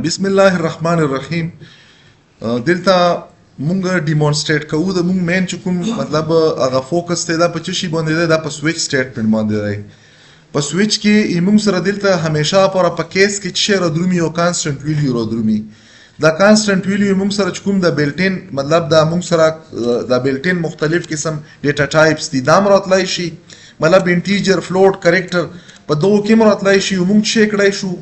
بسم الله الرحمن الرحیم. دلته مونږ ډیمونستریټ کوو د مونږ مین چې کوم مطلب هغه فوکس دی دا په څه شي باندې دی، دا په سویچ سټیټمنټ باندې دی. په سویچ کې مونږ سره دلته همیشه پر په کیس کې چې را درومي او کانسټنټ ویلیو را درومي. دا کانسټنټ ویلیو مونږ سره چې کوم د بیلټین مطلب دا مونږ سره د بیلټین مختلف قسم ډیټا ټایپس دي، دا مراتلای شي مطلب انټیجر فلوټ کریکټر په دوه کې مراتلای شي. مونږ چې کړای شو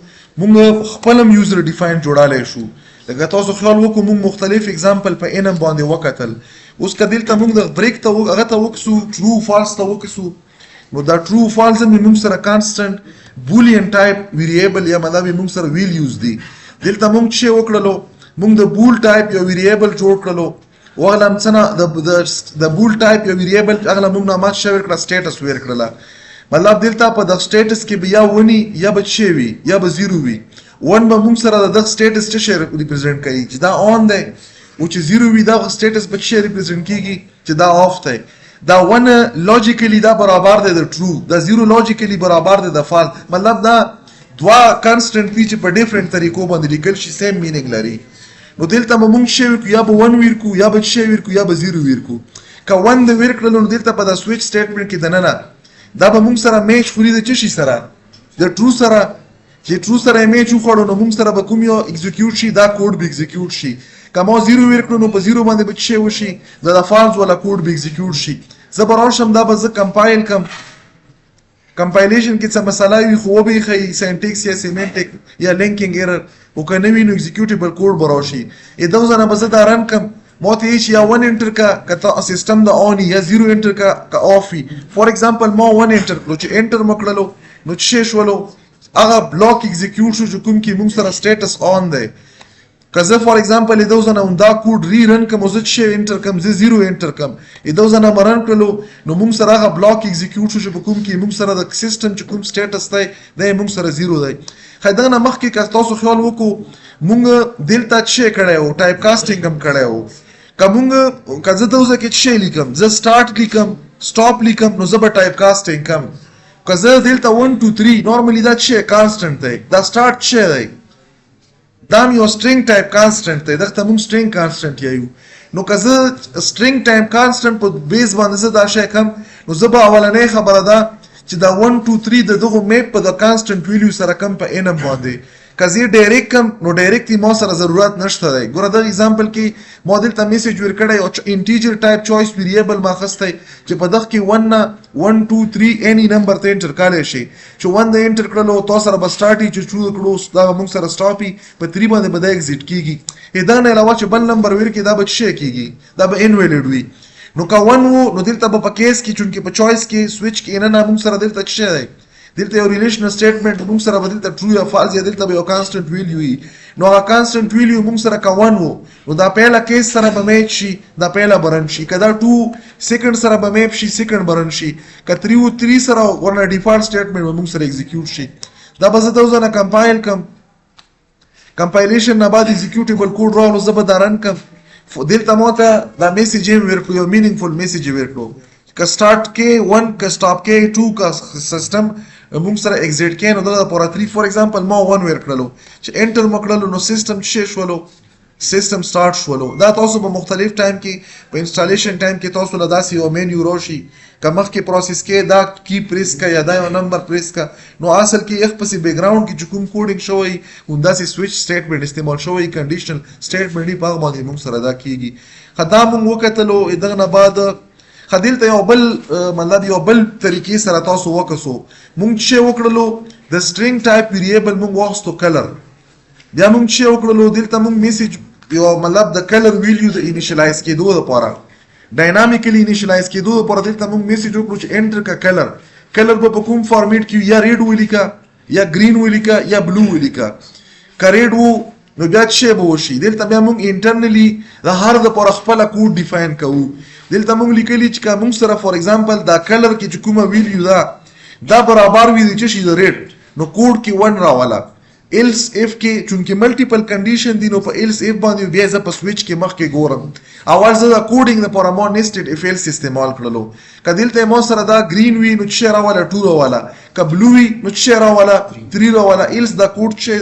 مونږ خپلم یوزر ډیفاین جوړالای شو. لکه تاسو خیال وکړو مونږ مختلف اگزامپل په انم باندې وکتل. اوس کدل ته مونږ د بریک ته هغه ته وکسو ټرو فالس ته وکسو، نو دا ټرو فالس مونږ سره کانسټنټ بولین ټایپ ویریبل یا مطلب مونږ سره ویلیوز دي. دلته مونږ چې وکړلو مونږ د بول ټایپ یو ویریبل جوړ کړلو، وغلم څنګه د بول ټایپ یو ویریبل هغه مونږ نامه شویر کړه سټیټس ویر کړله. مطلب دلته په د سټیټس کې بیا ونی یا به شی وي یا به زیرو وي. ون به موږ سره د سټیټس څه شی ریپرزینټ کوي چې دا آن دی، او چې زیرو وي دا سټیټس به شی ریپرزینټ کیږي چې دا آف دی. دا ون لوجیکلی دا برابر دی د ټرو، دا زیرو لوجیکلی برابر دی د فالس. مطلب دا دوا کانسټنټ وی چې په ډیفرنٹ طریقو باندې لیکل شي سیم مینینګ لري. نو دلته موږ شی ورکو یا به ون ورکو یا به شی ورکو یا به زیرو ورکو. که ون د ورکړل نو دلته په د سویچ سټیټمنټ کې دننه دا به موږ سره میچ خوري د چه شي سره، د ټرو سره. چې ټرو سره میچ وخوړو نو موږ سره به کوم یو ایگزیکیوټ شي، دا کوډ به ایگزیکیوټ شي. که ما زیرو ورکړو نو په زیرو باندې به شی وشي، د فالس ولا کوډ به ایگزیکیوټ شي. زه به راشم دا به زه کمپایل کم، کمپایلیشن کې څه مسله وي خو به خي سینټیکس یا سیمنټیک یا لینکینګ ایرر او کنه وی نو ایگزیکیوټیبل کوډ به راشي. دا ځنه به زه دا رن کم موته هیڅ یا ون انټر کا کته سیستم د اون یا زیرو انټر کا آف وي. فور ایگزامپل ما ون انټر کړو چې انټر مکړلو نو چې شولو هغه بلاک ایگزیکیوټ شو چې کوم کې موږ سره سټیټس اون دی. که زه فور ایگزامپل دا ځنه دا کوډ ری رن کوم زه چې انټر کوم زه زیرو انټر کوم دا ځنه مرن کړلو نو موږ سره هغه بلاک ایگزیکیوټ شو چې کوم کې موږ سره د سیستم چې کوم سټیټس دی دا موږ سره زیرو دی. خدانه مخکې که تاسو خیال وکړو موږ دلته چې کړو ټایپ کاسټینګ هم کړو. کومه کزه ته وزه کې شی لیکم زه سٹارټ لیکم سټاپ لیکم نو زه به ټایپ کاسټینګ کم. کزه دلته 1 2 3 نورمالي دا شی کانسټنټ دی، دا سٹارټ شی دی، دا یو سټرینګ ټایپ کانسټنټ دی، دغه موږ سټرینګ کانسټنټ یایو. نو کزه سټرینګ ټایپ کانسټنټ په بیس باندې زه دا شی کم نو زه به اولنې خبره ده چې دا 1 2 3 دغه میپ په د کانسټنټ ویلیو سره کم په انم باندې. کزه ډایرکټ کم نو ډایرکټلی ما سره ضرورت نشته دی. ګوره د ایگزامپل کې ما دلته میسج ورکړی او انټیجر ټایپ چوایس ویریبل ما خسته چې په دغه کې 1 نه 1 2 3 اني نمبر ته انټر کولای شي. چې 1 د انټر کړلو تاسو سره به سٹارټي چې ټرو کړو دا موږ سره سټاپي په 3 باندې به ایگزیټ کیږي. دا نه علاوه چې بل نمبر ورکې دا به شي کیږي، دا به انویلیډ وي. نو که 1 وو نو دلته په کیس کې چونکه په چوایس کې سویچ کې نه موږ سره دلته څه دی، دلته یو ریلیشنل سټیټمنټ موږ سره بدلته ټرو یا فالس یا دلته به یو کانسټنټ ویلیو وي. نو هغه کانسټنټ ویلیو موږ سره کا 1 وو نو دا پهلا کیس سره به میچ شي، دا پهلا برن شي. کدا 2 سیکنډ سره به میپ شي، سیکنډ برن شي. ک 3 سره ورنه ډیفالت سټیټمنټ به موږ سره ایگزیکیوټ شي. دا به زه ځنه کمپایل کم، کمپایلیشن نه بعد ایگزیکیوټیبل کوډ راولو زه به دارن کم. دلته ماته دا میسج ورکړو یو مینینګفل میسج ورکړو که سٹارټ کې 1 که سټاپ کې 2 کا سیستم موږ سره ایگزیټ کې نو دا پر 3 فور ایگزامپل ما 1 ورکړلو چې انټر مکړلو نو سیستم چې شولو سیستم سٹارټ شولو. دا تاسو په مختلف ټایم کې په انسټالیشن ټایم کې تاسو له داسې یو مینیو راشي که مخکې پروسس کې دا کی پریس کا یا دا یو نمبر پریس کا نو اصل کې یو پسې بیک ګراوند کې چې کوم کوډینګ شوی همدا سي سویچ سټیټمنټ استعمال شوی کنډیشنل سټیټمنټ په باندې موږ سره دا کیږي. خدای موږ وکتلو دغه نه بعد خدل ته یو بل مطلب یو بل طریقې سره تاسو وکسو موږ چې وکړلو د سټرینګ ټایپ ویریبل موږ واخستو کلر. بیا موږ چې وکړلو دلته موږ میسج یو مطلب د کلر ویلیو د انیشلایز کېدو لپاره ډاینامیکلی انیشلایز کېدو لپاره دلته موږ میسج وکړو چې انټر کا کلر په کوم فارمیټ کې یا ریډ ولیکا یا گرین ولیکا یا بلو ولیکا. که ریډ وو نو بیا چې به وشي دلته بیا موږ انټرنلی د هر د پر خپل کوډ ډیفاین کوو. دلته موږ لیکلی چې موږ سره فور ایگزامپل دا کلر کې چې کومه ویلیو دا برابر وي چې شي د ریډ نو کوډ کې 1 راواله. ایلس اف کې چونکه ملټیپل کنډیشن دي نو په ایلس اف باندې بیا ز په سویچ کې مخ کې ګورم اول زه د کوډینګ لپاره مو نیسټډ اف ایلس استعمال کړلو. کدلته مو سره دا گرین وی نو چې راواله 2 راواله، ک بلو وی نو چې راواله 3 راواله. ایلس دا کوډ چې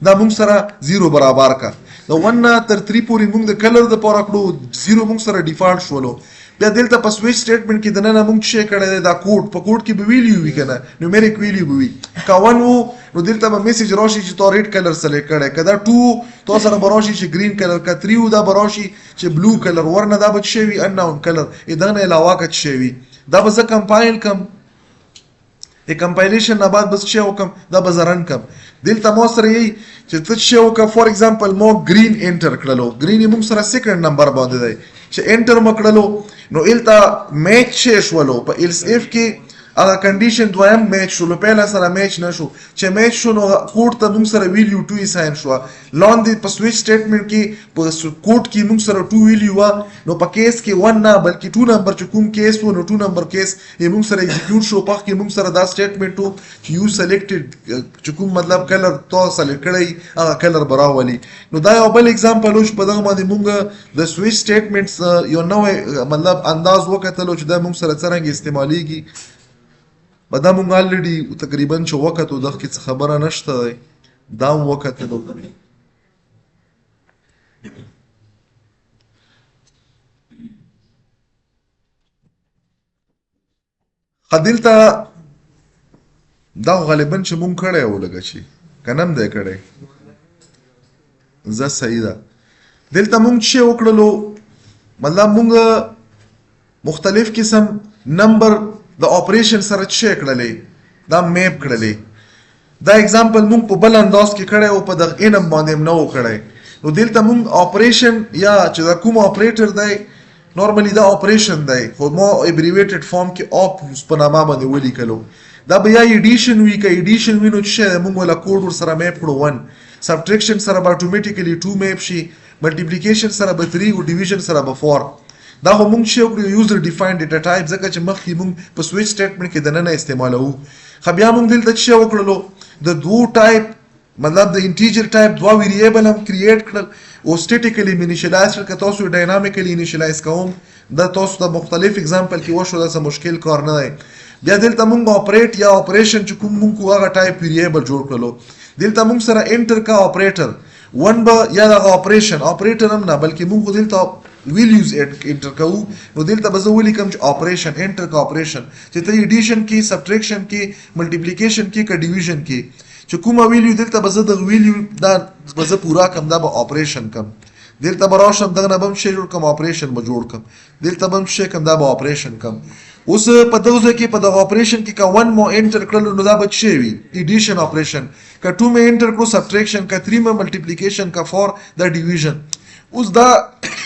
دا مونږ سره 0 برابر کا د 1 نه تر 3 پورې مونږ د کلر د پاره کړو 0 مونږ سره ډیفالت شولو بیا دلته په سویچ سټیټمنټ کې د نن مونږ شي کړی دا کوډ په کوډ کې به ویلیو وی کنه نیومریک ویلیو به وی کا 1 وو نو دلته به میسج راشي چې تو ریډ کلر سلیکټ کړی کدا 2 تو سره براشي چې گرین کلر کا 3 دا براشي چې بلو کلر ورنه دا به شي وی اناون کلر اذا نه علاوه کچ شي وی دا به ز کمپایل کم د کمپایلیشن نه بعد بس شي وکم دا به زرن کم دلته مو سره یي چې ته شي وک فور ایگزامپل مو گرین انټر کړلو گرین موږ سره سیکنډ نمبر باندې دی چې انټر مکړلو نو التا میچ شولو په ایلس اف کې هغه کنډیشن دویم میچ شولو پهلا سره میچ نشو چې میچ شو نو کوډ ته موږ سره ویلیو 2 اساین شو لاندې په سویچ سټیټمنټ کې په کوډ کې موږ سره 2 ویلیو نو په کیس کې 1 نه بلکې 2 نمبر چې کوم کیس وو نو 2 نمبر کیس یې موږ سره ایگزیکیوټ شو په کې موږ سره دا سټیټمنټ وو چې یو سلیکټډ چې کوم مطلب کلر تو سلیکټ کړی هغه کلر براولي نو دا یو بل اگزامپل وش په دغه باندې موږ د سویچ سټیټمنټس یو نوې مطلب انداز وکړو چې دا موږ سره څنګه استعماليږي بدا مونږ الریډي تقریبا چې وخت او دغه څه خبره نشته دا وخت نو خدلته دا غالبا چې مونږ کړه یو لګی شي کنم دې کړه ز صحیح ده دلته مونږ چې وکړلو مطلب مونږ مختلف قسم نمبر د اپریشن سره چیک کړلې دا میپ کړلې دا اگزامپل مونږ په بل انداز کې کړه او په دغه انم باندې نو کړه نو دلته مونږ اپریشن یا چې دا کوم اپریټر دی نورمالي دا اپریشن دی خو مو ابریویټډ فارم کې اپ په نامه باندې ولیکلو دا بیا ایډیشن وی کا ایډیشن وینو چې مونږ ولا کوډ ور سره میپ کړو 1 سبټریکشن سره به اتوماتیکلی 2 میپ شي ملټیپلیکیشن سره به 3 او ډیویژن سره به 4 دا هم موږ شو کړو یوزر ډیفاینډ ډیټا ټایپ ځکه چې مخکې موږ په سویچ سټیټمنټ کې د نن استعمالو خو بیا موږ دلته چې وکړلو د دوه ټایپ مطلب د انټیجر ټایپ دوه ویریبل هم کریټ کړل او سټیټیکلی انیشلایز کړل که تاسو ډاینامیکلی انیشلایز کوم دا تاسو د مختلف اگزامپل کې وشو دا څه مشکل کار نه دی بیا دلته موږ اپریټ یا اپریشن چې کوم موږ هغه ټایپ ویریبل جوړ کړلو دلته موږ سره انټر کا اپریټر 1 به یا د اپریټر هم نه بلکې موږ دلته ویلیوز انټر کوو نو دلته به زه ولیکم چې اپریشن انټر کا اپریشن چې ته ایډیشن کې سبټریکشن کې ملټیپلیکیشن کې کا ډیویژن کې چې کومه ویلیو دلته به زه د ویلیو دا به زه پورا کم دا به اپریشن کم دلته به راشم دغه نه به شی جوړ کم اپریشن به جوړ کم دلته به شی کم دا به اپریشن کم اوس په دغه کې په دغه اپریشن کې کا 1 مو انټر کړل نو دا به شی وي ایډیشن اپریشن کا 2 مې انټر کړو سبټریکشن کا 3 مې ملټیپلیکیشن کا 4 دا ډیویژن اوس دا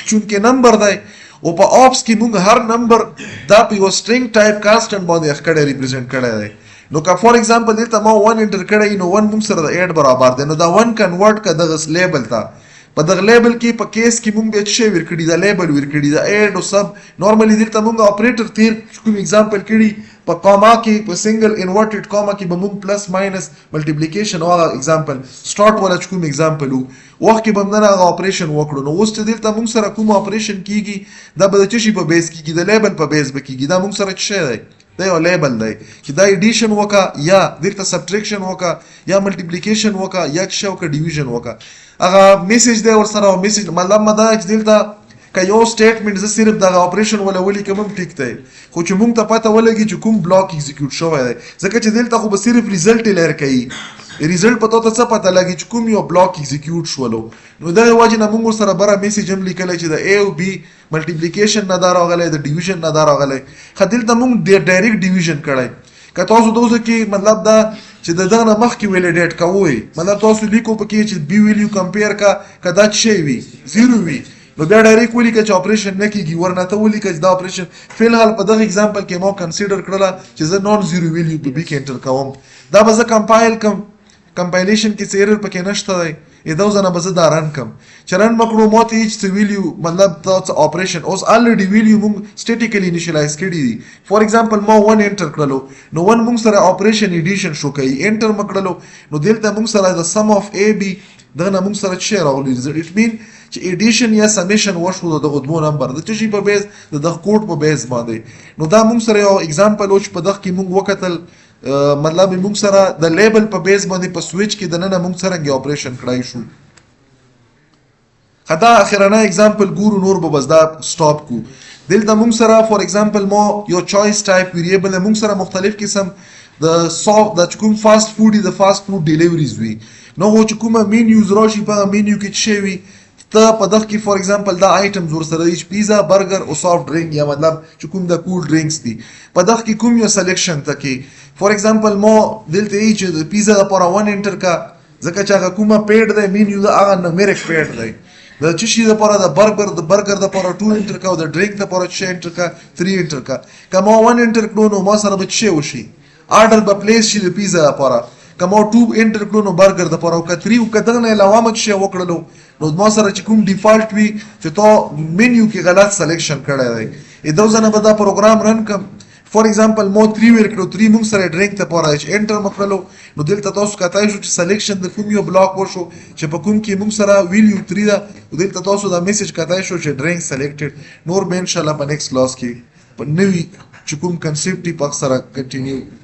چونکه نمبر دی او په اپس کې موږ هر نمبر دا په یو سټرینګ ټایپ کانسټنټ باندې ښکړه ریپرزینټ کړی دی نو که فور ایگزامپل دلته ما 1 انټر کړی نو 1 موږ سره د 8 برابر دی نو دا 1 کنورټ کا دغه لیبل ته په دغه لیبل کې په کیس کې موږ به څه ورکړي دا لیبل ورکړي دا 8 او سب نورمالي دلته موږ اپریټر تیر کوم ایگزامپل کړي په کاما کې په سنگل انورټډ کاما کې به موږ پلس ماینس ملټیپلیکیشن او ایگزامپل سٹارټ ولا کوم ایگزامپل وخت کې بمنه هغه اپریشن وکړو نو اوس ته دلته موږ سره کوم اپریشن کیږي دا به د چشي په بیس کیږي د لیبل په بیس بکیږي دا موږ سره څه دی دا یو لیبل دی چې دا ایډیشن وکا یا دلته سبټریکشن وکا یا ملټیپلیکیشن وکا یا څه وکا ډیویژن وکا هغه میسج دی ور سره میسج مطلب مدا چې دلته که یو سټیټمنټ ز صرف د اپریشن ولا ولي کوم ټیک دی خو چې موږ ته پته ولګي چې کوم بلاک ایگزیکیوټ شوی دی ځکه چې دلته خو به صرف ریزلټ لر کوي ریزلټ پته ته څه پته لګي چې کوم یو بلاک ایگزیکیوټ شولو نو دا واجب نه موږ سره بره میسج هم لیکل چې د A او B ملټیپلیکیشن نه دار راغلی د ډیویژن نه دار راغلی خدل ته موږ ډایرکټ ډیویژن کړای که تاسو دوزه کې مطلب دا چې د دغه مخکې ویلیډیټ کوی مطلب تاسو لیکو پکې چې B ویلیو کمپیر کا کدا شی وي 0 وي نو بیا ډایرکټ ولیکه چې اپریشن نه کیږي ورنه ته ولیکه چې دا اپریشن فلحال په دغه ایگزامپل کې مو کنسیډر کړله چې زه نون 0 ویلیو به B کې انټر کوم دا به زه کمپایل کم کمپایلیشن کې څه ایرر پکې نشته دی دا ځنه به زه دا رن کم چې رن مکړو ماته هیڅ ویلیو مطلب دا اپریشن اوس الریډي ویلیو موږ سټیټیکلی انیشلایز کړی دي فور ایگزامپل ما 1 انټر کړلو نو 1 موږ سره اپریشن ایډیشن شو کوي انټر مکړلو نو دلته موږ سره د سم اف A B دغه موږ سره څه راغلی اټ مین چې ایډیشن یا سمیشن وشو دغه دوه نمبر د چشي په بیس د کوډ په بیس باندې نو دا موږ سره یو ایگزامپل او په دغه کې موږ وکتل مطلب موږ سره د لیبل په بیس باندې په سویچ کې د ننه موږ څرنګه اپریشن کړای شو. خدا اخرانه اگزامپل ګورو نور به بس دا سټاپ کو. دلته موږ سره فور ایگزامپل ما یو چوایس ټایپ ویریبل موږ سره مختلف قسم د کوم فاست فود د فاست فود ډیلیوریز وي. نو چې کومه مینیوز راشي په مینیو کې څه وي ته په دغه کې فور ایگزامپل دا آیټمز ورسره دي پیزا برګر او سافټ ډرینک یا مطلب چې کوم د کول ډرینکس دي په دغه کې کوم یو سلیکشن تکي فور ایگزامپل ما دلته ای چې پیزا لپاره 1 انټر کا ځکه چې هغه کومه پیډ دی مینیو دا هغه نمبریک پیډ دی د چشي لپاره د برګر لپاره 2 انټر کا او د ډرینک لپاره 6 انټر کا 3 انټر کا کما 1 انټر کړو نو ما سره به څه وشي آرډر به پلیس شي د پیزا لپاره کما 2 انټر کړو نو برګر لپاره او ک3 او کدغه نه علاوه مچ شي وکړلو نو ما سره چې کوم ډیفالت وي چې تو مینیو کې غلط سلیکشن کړی دی ا دوه ځنه به دا پروګرام رن کم فور ایگزامپل مو 3 ورکړو 3 موږ سره ډرینک ته پاره چې انټر مکړلو نو دلته تاسو کتای شو چې سلیکشن د کوم یو بلاک وشو چې په کوم کې موږ سره ویلیو 3 دا دلته تاسو دا میسج کتای شو چې ډرینک سلیکټډ نور به ان شاء الله په نیکست کلاس کې په نوی چې کوم کنسپټ په سره کنټینیو